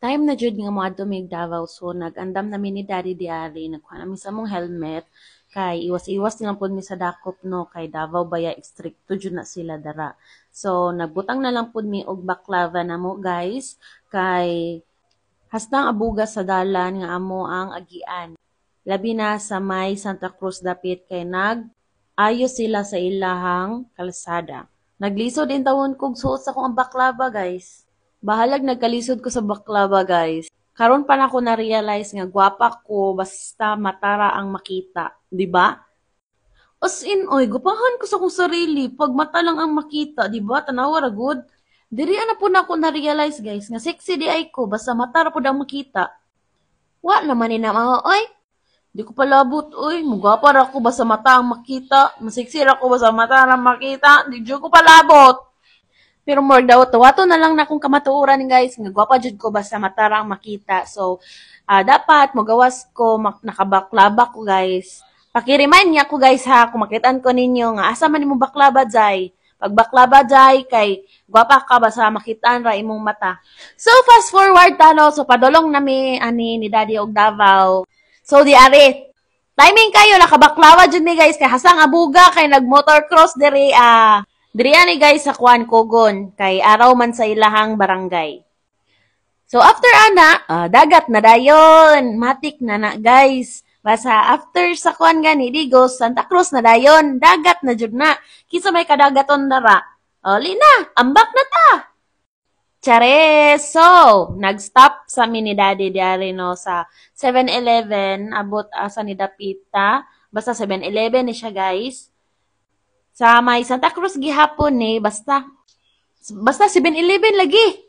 Time na jud nga moadto mig Davao, so nag-andam namin ni Daddy diari, nagkuha namin sa mong helmet, kay iwas-iwas nilang pud mi sa dakop no, kay Davao baya stricto jud na sila dara. So nagbutang na lang pud mi og baklava namo guys, kay hastang abuga sa dalan nga amo ang agian. Labi na sa may Santa Cruz dapit kay ayo sila sa ilahang kalsada. Nagliso din tawon kog suot sa kong baklava guys. Bahalag nagkalisod ko sa baklava, guys. Karon pa na ako na-realize nga gwapa ko basta matara ang makita, di ba? As in, oy, gupahan ko sa kong sarili pag mata lang ang makita, di ba? Tanawa ra good. Diri na po na ako na-realize, guys, nga sexy di ay ko basta mata ra pud ang makita. Wa naman ni na oy. Di ko palabot, oy. Mugwapa ra ko basta mata ang makita. Masexy ra ko basta mata ang makita. Di jud ko palabot. Pero more daw to, wato na lang na kung kamatuoran guys, nga gwapa jud ko basta matarang makita. So, dapat magawas ko, nakabaklaba ko guys. Paki-remind niya ko guys ha, kung makitaan ko ninyo nga asa man imong baklaba jay. Pag baklaba jay kay gwapa ka basta makitaan ra imong mata. So fast forward talo, so padulong nami ani ni Daddy og Davao. So di ari, timing kayo nakabaklava jud ni guys kay hasang abuga kay nag motorcross diri Diri ani guys sa Kuan Kogon, kay araw man sa ilahang barangay. So after ana, dagat na dayon, matik na na guys. Basta after sa Kuan gani, Digos, Santa Cruz na dayon, dagat na jud na. Kisa may kadagaton dara. Oli na, ambak na ta. Chares! So, nag-stop sa mini daddy diari no sa 7-Eleven, abot asa ni Dapita. Basta 7-Eleven ni siya guys. Sa may Santa Cruz gihapon ni basta 7-Eleven lagi.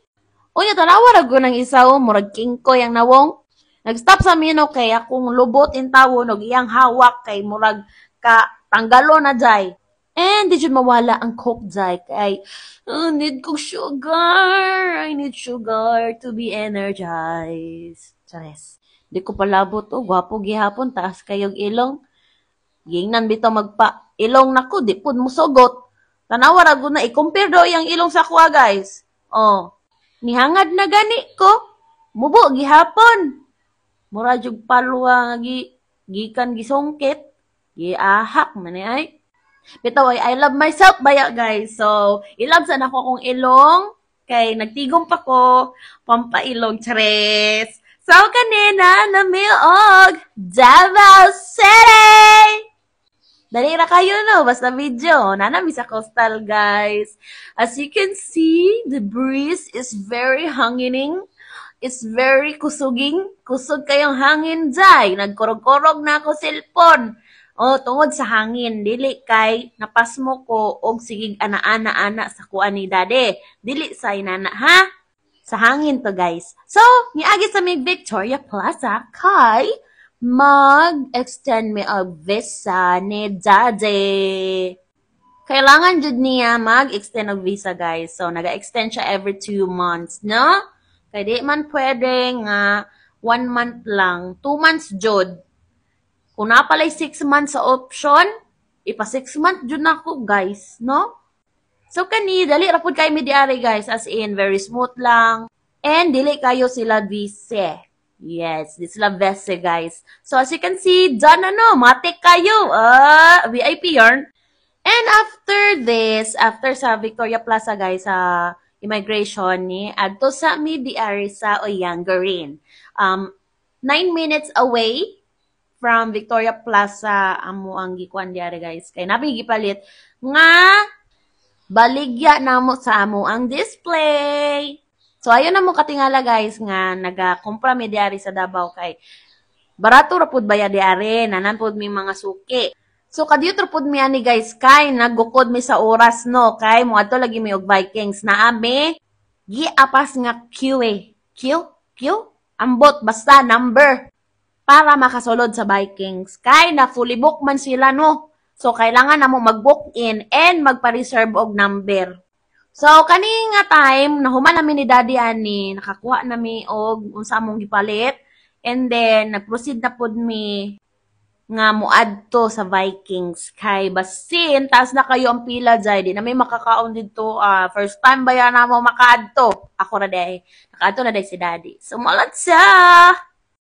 Unya tanawa ra ng isaw murag kingko yang nawong. Nag-stop sa mino kay akong lubot in tawon og iyang hawak kay murag ka tanggalo na jay. And di jud mawala ang coke jay kay need ko sugar. I need sugar to be energized. Chares. Di ko palabot gwapo gihapon taas kayog ilong. Gingnan bitaw magpa ilong nako di pud musugot. Tanawa ra gud na i-compare daw yang ilong sa kuha guys. Nihangad na gani ko. Mubo gihapon. Mura jug palwa gikan gisungkit. Giahak man ay. Bitaw I love myself baya guys. So, ilab sa nako kong ilong kay nagtigom pa ko pampailong chares. So kanina na og Davao City. Dali ra kayo no, basta video. Nanami sa coastal guys. As you can see, the breeze is very hangining. It's very kusuging. Kusog kayong hangin jay. Nagkurog-kurog na ako cellphone. Tungod sa hangin. Dili kay napasmo ko og sigig ana-ana sa kuan ni Daddy. Dili sa inana ha? Sa hangin to guys. So, niagi sa may Victoria Plaza kay mag-extend mi og visa ni Daddy. Kailangan jud niya mag-extend og visa guys. So, naga-extend siya every 2 months, no? Kaya di man pwede nga 1 month lang. 2 months jud. Kung napalay 6 months sa option, ipa 6 months jud na ko guys, no? So, kani, dali rapod kayo midiari guys. As in, very smooth lang. And, dili kayo sila visa. Yes, this is La Vese, guys. So, as you can see, done matik kayo. VIP yarn. And after this, after sa Victoria Plaza, guys, sa immigration ni, adto sa Midiari sa Oyangarin. 9 minutes away from Victoria Plaza, amo ang gikuan diari, guys. Kaya nabigipalit nga baligya na mo sa amo ang display. So, ayun na mo katingala guys nga naga-kumpra mi diari sa Davao kay barato ra pud baya diari nanan pud mi mga suki. So, kadiyot ra pud mi ani guys kay naggukod mi sa oras no kay moadto lagi mi og Vikings na abi giapas nga QA. Q ambot basta number para makasulod sa Vikings kay na fully book man sila no. So, kailangan na mo mag-book in and magpa-reserve og number. So, kani nga time, nahuman namin ni Daddy ani, nakakuha nami og unsa among gipalit. And then, nag-proceed na pud mi nga moadto sa Vikings kay basin taas na kayo ang pila jay di na may makakaon dito first time ba yan na mo makaadto ako na day nakaadto na day si daddy so malat siya